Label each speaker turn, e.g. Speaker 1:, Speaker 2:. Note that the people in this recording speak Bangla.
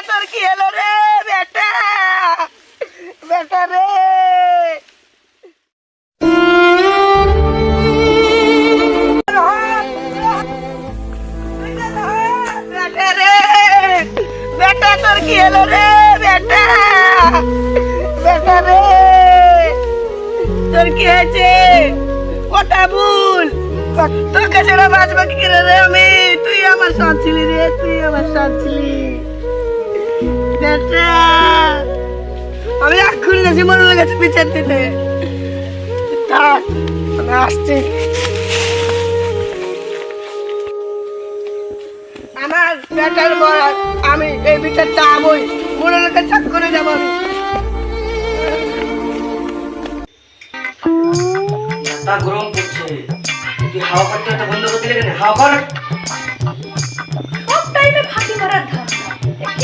Speaker 1: তোর কি হলো রে বেটা? বেটা রে বেটা রে, বেটা তোর কি হলো রে বেটা? বেটা রে তোর কি হয়েছে? কথা বল, তোকে ছেড়ে বাঁচবো কি করে রে আমি? তুই আমার সাথ ছিলি রে, তুই আমার সাথ ছিলি বেটা। আমি এক্ষুনি গেছি মনে লেগেছে বিচার দিতে। থাক, আমি আসছি। আমার বেটার বর আমি এই বিচারটা আমই মনে লেগে চাপ করে যাবো আমি।
Speaker 2: গরম পড়ছে, তুই হাওয়া করতে বন্ধ করতে গেলে হাওয়া কর।